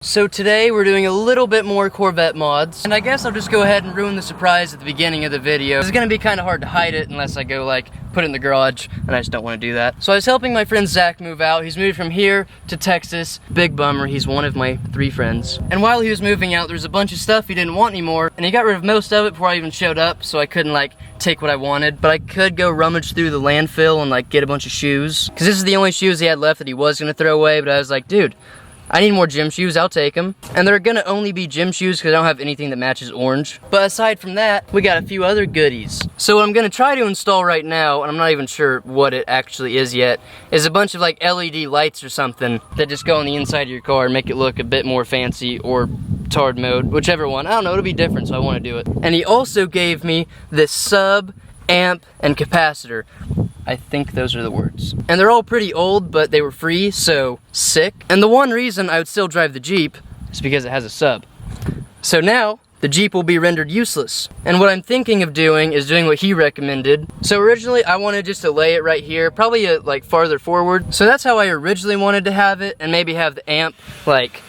So today we're doing a little bit more Corvette mods, and I guess I'll just go ahead and ruin the surprise at the beginning of the video. It's gonna be kind of hard to hide it unless I go like put it in the garage, and I just don't want to do that. So I was helping my friend Zach move out. He's moved from here to Texas. Big bummer, he's one of my 3 friends. And while he was moving out, there was a bunch of stuff he didn't want anymore, and he got rid of most of it before I even showed up, so I couldn't like take what I wanted. But I could go rummage through the landfill and like get a bunch of shoes, because this is the only shoes he had left that he was gonna throw away. But I was like, dude, I need more gym shoes, I'll take them. And they're gonna only be gym shoes because I don't have anything that matches orange. But aside from that, we got a few other goodies. So what I'm gonna try to install right now, and I'm not even sure what it actually is yet, is a bunch of like LED lights or something that just go on the inside of your car and make it look a bit more fancy, or tard mode, whichever one. I don't know, it'll be different, so I wanna do it. And he also gave me this sub, amp, and capacitor. I think those are the words. And they're all pretty old, but they were free, so sick. And the one reason I would still drive the Jeep is because it has a sub. So now, the Jeep will be rendered useless. And what I'm thinking of doing is doing what he recommended. So originally I wanted just to lay it right here, probably like farther forward. So that's how I originally wanted to have it, and maybe have the amp like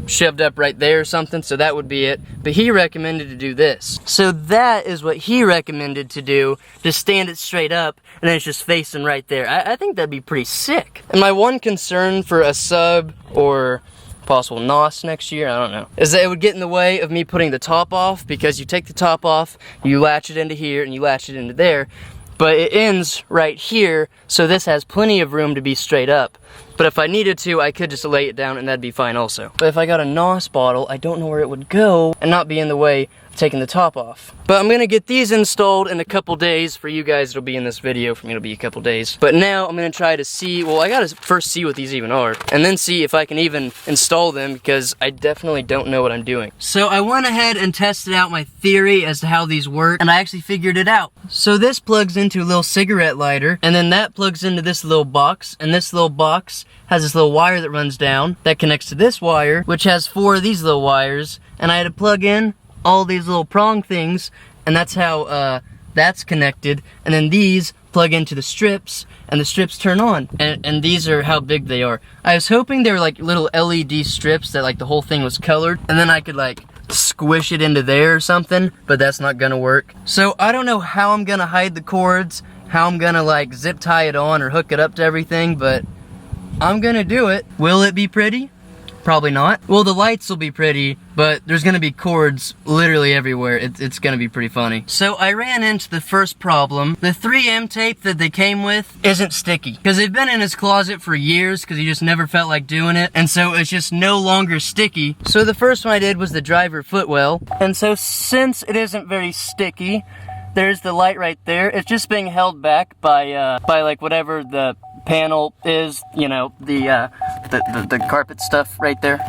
shoved up right there or something, so that would be it. But he recommended to do this. So that is what he recommended to do, just stand it straight up, and then it's just facing right there. I think that'd be pretty sick. And my one concern for a sub, or possible NOS next year, I don't know, is that it would get in the way of me putting the top off, because you take the top off, you latch it into here, and you latch it into there, but it ends right here, so this has plenty of room to be straight up. But if I needed to, I could just lay it down and that'd be fine also. But if I got a NOS bottle, I don't know where it would go and not be in the way of taking the top off. But I'm gonna get these installed in a couple days. For you guys, it'll be in this video. For me, it'll be a couple days. But now I'm gonna try to see, well, I gotta first see what these even are, and then see if I can even install them, because I definitely don't know what I'm doing. So I went ahead and tested out my theory as to how these work, and I actually figured it out. So this plugs into a little cigarette lighter, and then that plugs into this little box, and this little box has this little wire that runs down that connects to this wire, which has 4 of these little wires, and I had to plug in all these little prong things, and that's how that's connected. And then these plug into the strips, and the strips turn on, and these are how big they are. I was hoping they were like little LED strips that like the whole thing was colored, and then I could like squish it into there or something, but that's not gonna work. So I don't know how I'm gonna hide the cords, how I'm gonna like zip tie it on or hook it up to everything, but I'm gonna do it. Will it be pretty? Probably not. Well, the lights will be pretty, but there's gonna be cords literally everywhere. It's gonna be pretty funny. So I ran into the first problem. The 3M tape that they came with isn't sticky, because they've been in his closet for years because he just never felt like doing it, and so it's just no longer sticky. So the first one I did was the driver footwell, and so since it isn't very sticky, there's the light right there. It's just being held back by like whatever the panel is, you know, the carpet stuff right there.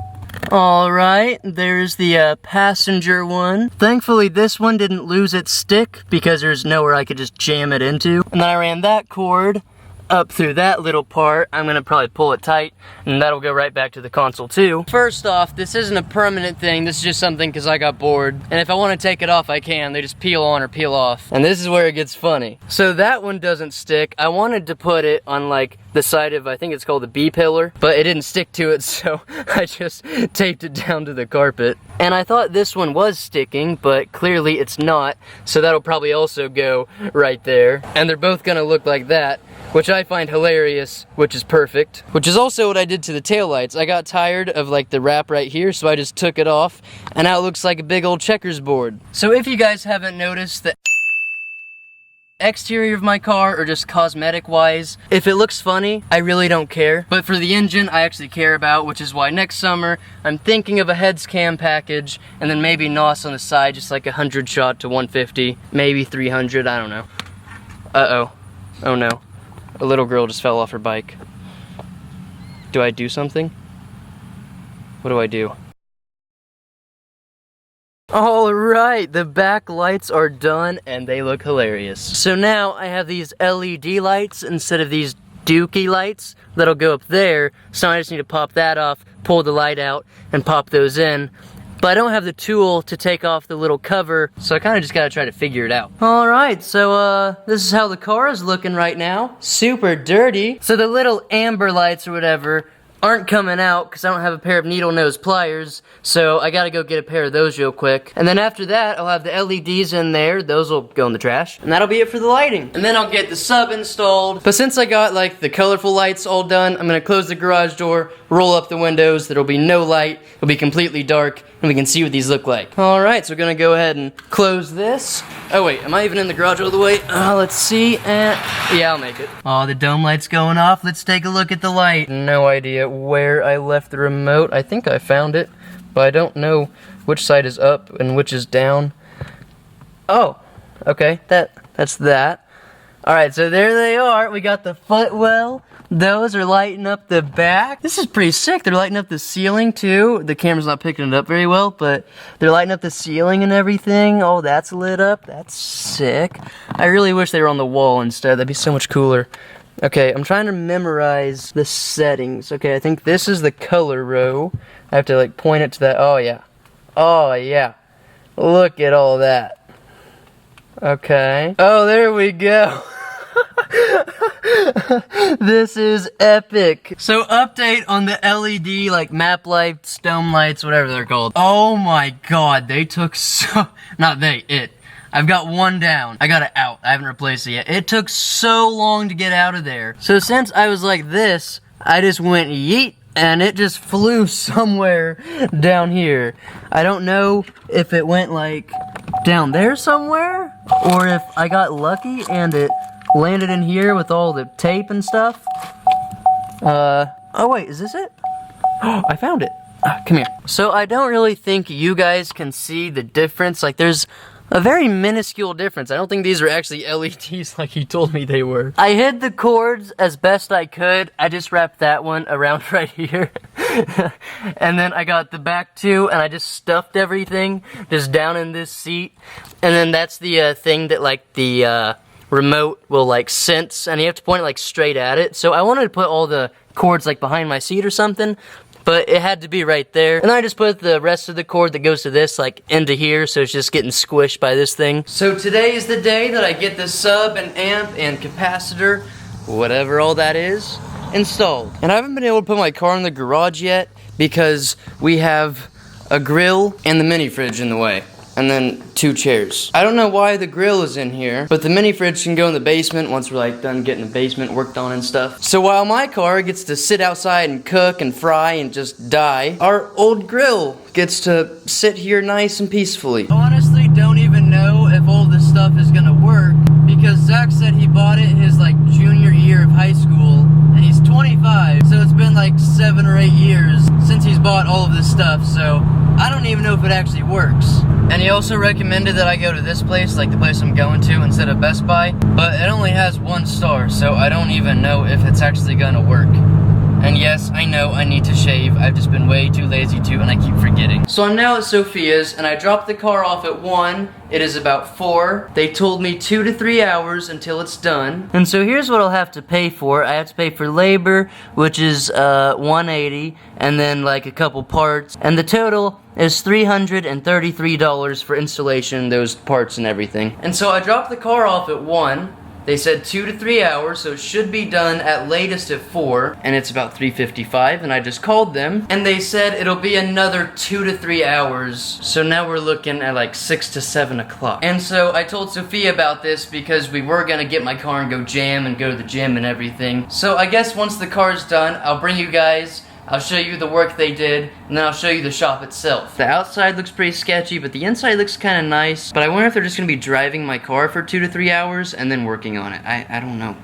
Alright, there's the passenger one. Thankfully this one didn't lose its stick, because there's nowhere I could just jam it into. And then I ran that cord up through that little part. I'm gonna probably pull it tight, and that'll go right back to the console too. First off, this isn't a permanent thing. This is just something because I got bored, and if I want to take it off, I can. They just peel on or peel off, and this is where it gets funny. So that one doesn't stick. I wanted to put it on like the side of, I think it's called the B pillar, but it didn't stick to it, so I just taped it down to the carpet. And I thought this one was sticking, but clearly it's not, so that'll probably also go right there. And they're both gonna look like that, which I find hilarious, which is perfect. Which is also what I did to the taillights. I got tired of like the wrap right here, so I just took it off, and now it looks like a big old checkers board. So if you guys haven't noticed, the exterior of my car, or just cosmetic wise, if it looks funny, I really don't care. But for the engine, I actually care about, which is why next summer I'm thinking of a heads cam package, and then maybe NOS on the side, just like 100 shot to 150, maybe 300, I don't know. Uh-oh. Oh no. A little girl just fell off her bike. Do I do something? What do I do? Alright, the back lights are done and they look hilarious. So now I have these LED lights instead of these dookie lights that'll go up there, so I just need to pop that off, pull the light out, and pop those in. But I don't have the tool to take off the little cover, so I kind of just gotta try to figure it out. Alright, so this is how the car is looking right now. Super dirty. So the little amber lights or whatever aren't coming out because I don't have a pair of needle nose pliers, so I gotta go get a pair of those real quick. And then after that, I'll have the LEDs in there. Those will go in the trash. And that'll be it for the lighting. And then I'll get the sub installed. But since I got like the colorful lights all done, I'm gonna close the garage door, roll up the windows. There'll be no light. It'll be completely dark, and we can see what these look like. All right, so we're gonna go ahead and close this. Oh wait, am I even in the garage all the way? Let's see, and yeah, I'll make it. Oh, the dome light's going off. Let's take a look at the light. No idea where I left the remote. I think I found it, but I don't know which side is up and which is down. Oh, okay, that's that. All right, so there they are. We got the footwell. Those are lighting up the back. This is pretty sick. They're lighting up the ceiling too. The camera's not picking it up very well, but they're lighting up the ceiling and everything. Oh, that's lit up. That's sick. I really wish they were on the wall instead. That'd be so much cooler. Okay, I'm trying to memorize the settings. Okay, I think this is the color row. I have to like point it to that. Oh yeah. Oh yeah. Look at all that. Okay. Oh, there we go. This is epic. So update on the LED like map lights, dome lights, whatever they're called. Oh my god, they took so, not they, it. I've got one down. I got it out. I haven't replaced it yet. It took so long to get out of there. So since I was like this, I just went yeet and it just flew somewhere down here. I don't know if it went like down there somewhere or if I got lucky and it landed in here with all the tape and stuff. Oh wait, is this it? Oh, I found it. Come here. So I don't really think you guys can see the difference. Like there's a very minuscule difference. I don't think these are actually LEDs like he told me they were. I hid the cords as best I could. I just wrapped that one around right here. And then I got the back two and I just stuffed everything just down in this seat. And then that's the thing that like the remote will like sense, and you have to point it like straight at it. So I wanted to put all the cords like behind my seat or something, but it had to be right there. And I just put the rest of the cord that goes to this like into here, so it's just getting squished by this thing. So today is the day that I get the sub and amp and capacitor, whatever all that is, installed. And I haven't been able to put my car in the garage yet because we have a grill and the mini fridge in the way. And then 2 chairs. I don't know why the grill is in here, but the mini fridge can go in the basement once we're like done getting the basement worked on and stuff. So while my car gets to sit outside and cook and fry and just die, our old grill gets to sit here nice and peacefully. I honestly don't even know if all this stuff is gonna work because Zach said he bought it his like junior year of high school and he's 25, so it's been like 7 or 8 years since he's bought all of this stuff, so I don't even know if it actually works. And he also recommended that I go to this place, like the place I'm going to, instead of Best Buy, but it only has 1 star, so I don't even know if it's actually gonna work. And yes, I know I need to shave. I've just been way too lazy to, and I keep forgetting. So I'm now at Sophia's, and I dropped the car off at 1. It is about 4. They told me 2 to 3 hours until it's done. And so here's what I'll have to pay for. I have to pay for labor, which is $180, and then like a couple parts. And the total is $333 for installation, those parts and everything. And so I dropped the car off at 1. They said 2 to 3 hours, so it should be done at latest at 4, and it's about 3:55, and I just called them, and they said it'll be another 2 to 3 hours, so now we're looking at like 6 to 7 o'clock. And so I told Sophia about this because we were gonna get my car and go jam and go to the gym and everything. So I guess once the car's done, I'll bring you guys, I'll show you the work they did, and then I'll show you the shop itself. The outside looks pretty sketchy, but the inside looks kind of nice. But I wonder if they're just gonna be driving my car for 2 to 3 hours and then working on it. I don't know.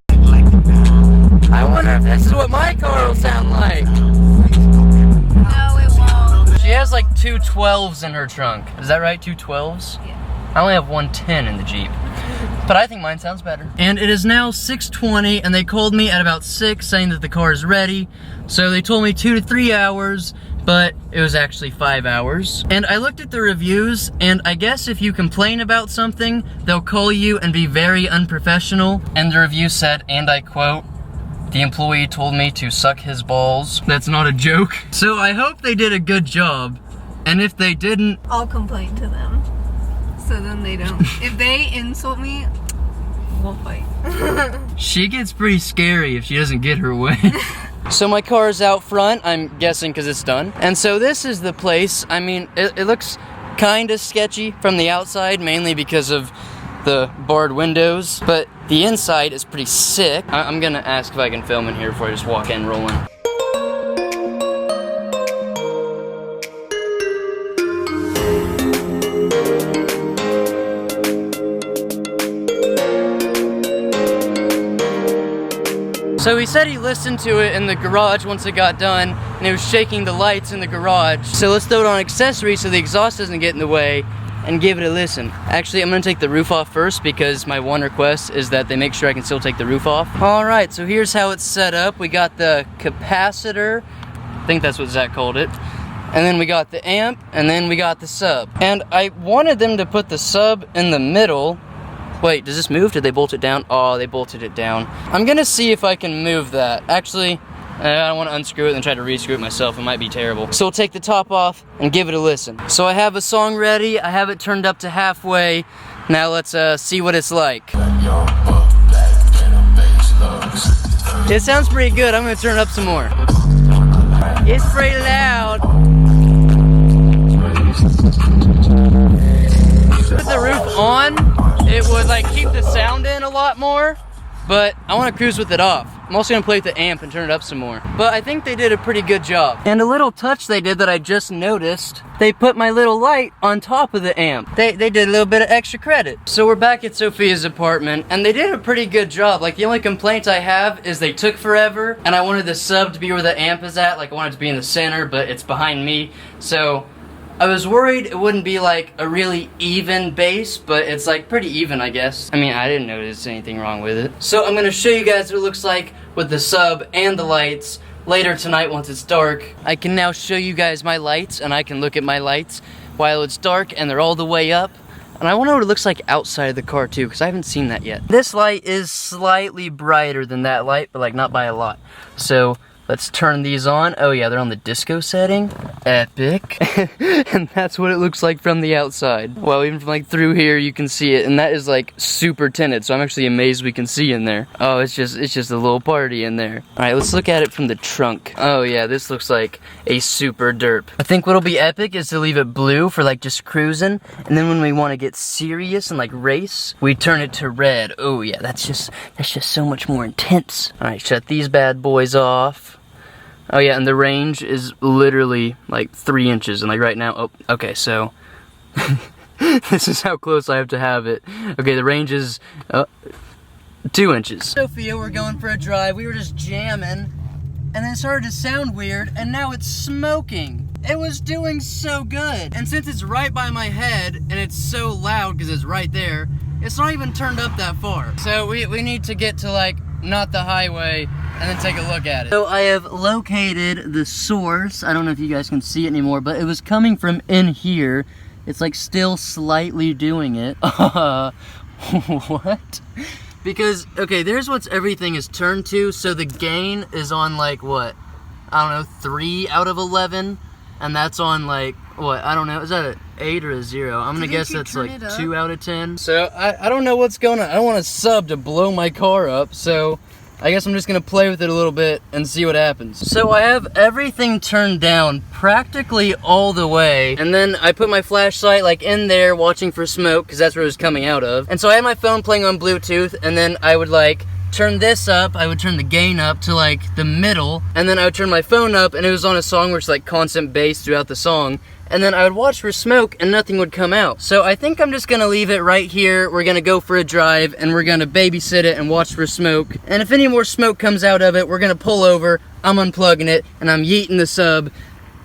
I wonder if this is what my car will sound like. No, it won't. She has like 2 12s in her trunk. Is that right? 2 12s? Yeah. I only have 1 10 in the Jeep. But I think mine sounds better. And it is now 6:20, and they called me at about 6 saying that the car is ready. So they told me 2 to 3 hours, but it was actually 5 hours. And I looked at the reviews, and I guess if you complain about something, they'll call you and be very unprofessional. And the review said, and I quote, "The employee told me to suck his balls." That's not a joke. So I hope they did a good job. And if they didn't, I'll complain to them. So then they don't. If they insult me, we'll fight. she gets pretty scary if she doesn't get her way. So my car is out front, I'm guessing because it's done. And so this is the place. I mean, it looks kind of sketchy from the outside, mainly because of the barred windows, but the inside is pretty sick. I'm gonna ask if I can film in here before I just walk in rolling. So he said he listened to it in the garage once it got done, and it was shaking the lights in the garage. So let's throw it on accessory so the exhaust doesn't get in the way, and give it a listen. Actually, I'm gonna take the roof off first because my one request is that they make sure I can still take the roof off. All right, so here's how it's set up. We got the capacitor, I think that's what Zach called it. And then we got the amp, and then we got the sub. And I wanted them to put the sub in the middle. Wait, does this move? Did they bolt it down? Oh, they bolted it down. I'm gonna see if I can move that. Actually, I don't want to unscrew it and try to re-screw it myself. It might be terrible. So we'll take the top off and give it a listen. So I have a song ready. I have it turned up to halfway. Now let's see what it's like. It sounds pretty good. I'm gonna turn it up some more. It's pretty loud. With the roof on, it would like keep the sound in a lot more, but I want to cruise with it off. I'm also gonna play with the amp and turn it up some more. But I think they did a pretty good job. And a little touch they did that I just noticed, they put my little light on top of the amp. They did a little bit of extra credit. So we're back at Sophia's apartment, and they did a pretty good job. Like, the only complaint I have is they took forever, and I wanted the sub to be where the amp is at. Like, I wanted it to be in the center, but it's behind me. So I was worried it wouldn't be like a really even bass, but it's like pretty even, I guess. I mean, I didn't notice anything wrong with it. So I'm gonna show you guys what it looks like with the sub and the lights later tonight once it's dark. I can now show you guys my lights, and I can look at my lights while it's dark and they're all the way up. And I wonder what it looks like outside of the car too, because I haven't seen that yet. This light is slightly brighter than that light, but like not by a lot. So let's turn these on. Oh yeah, they're on the disco setting. Epic. And that's what it looks like from the outside. Well, even from like through here, you can see it. And that is like super tinted, so I'm actually amazed we can see in there. Oh, it's just a little party in there. All right, let's look at it from the trunk. Oh yeah, this looks like a super derp. I think what'll be epic is to leave it blue for like just cruising. And then when we want to get serious and like race, we turn it to red. Oh yeah, that's just so much more intense. All right, shut these bad boys off. Oh yeah, and the range is literally like 3 inches, and like right now, oh, okay, so this is how close I have to have it. Okay, the range is 2 inches. Sophia, we're going for a drive. We were just jamming, and then it started to sound weird, and now it's smoking. It was doing so good. And since it's right by my head, and it's so loud because it's right there, it's not even turned up that far. So we need to get to like, not the highway, and then take a look at it. So I have located the source. I don't know if you guys can see it anymore, but it was coming from in here. It's like still slightly doing it. What? Because, okay, there's what everything is turned to. So the gain is on like what? I don't know, 3 out of 11. And that's on like, what? I don't know, is that an 8 or a 0? I'm gonna guess that's like 2 out of 10. So I don't know what's going on. I don't want a sub to blow my car up, so I guess I'm just gonna play with it a little bit and see what happens. So I have everything turned down practically all the way, and then I put my flashlight like in there watching for smoke, because that's where it was coming out of. And so I had my phone playing on Bluetooth, and then I would like turn this up, I would turn the gain up to like the middle, and then I would turn my phone up, and it was on a song where it's like constant bass throughout the song, and then I would watch for smoke and nothing would come out. So I think I'm just gonna leave it right here. We're gonna go for a drive, and we're gonna babysit it and watch for smoke, and if any more smoke comes out of it, we're gonna pull over, I'm unplugging it, and I'm yeeting the sub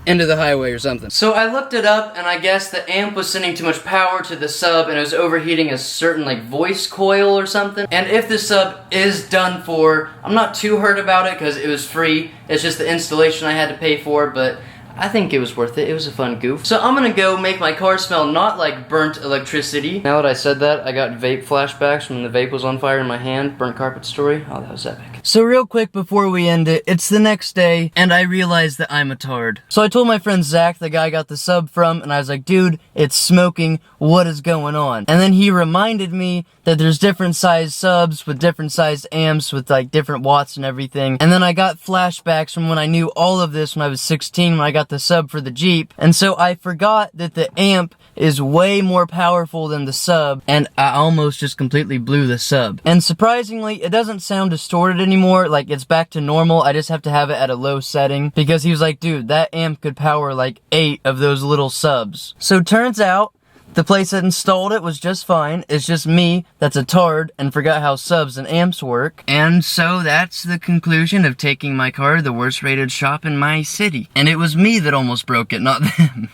into the highway or something. So I looked it up, and I guess the amp was sending too much power to the sub, and it was overheating a certain like voice coil or something. And if the sub is done for, I'm not too hurt about it because it was free. It's just the installation I had to pay for, but I think it was worth it. It was a fun goof. So I'm gonna go make my car smell not like burnt electricity. Now that I said that, I got vape flashbacks when the vape was on fire in my hand. Burnt carpet story. Oh, that was epic. So real quick before we end it, it's the next day, and I realized that I'm a tard. So I told my friend Zach, the guy I got the sub from, and I was like, dude, it's smoking, what is going on? And then he reminded me that there's different sized subs with different sized amps with like different watts and everything. And then I got flashbacks from when I knew all of this when I was 16 when I got the sub for the Jeep. And so I forgot that the amp is way more powerful than the sub, and I almost just completely blew the sub. And surprisingly, it doesn't sound distorted anymore, like it's back to normal. I just have to have it at a low setting because he was like, dude, that amp could power like 8 of those little subs. So turns out, the place that installed it was just fine. It's just me that's a tard and forgot how subs and amps work. And so that's the conclusion of taking my car to the worst rated shop in my city. And it was me that almost broke it, not them.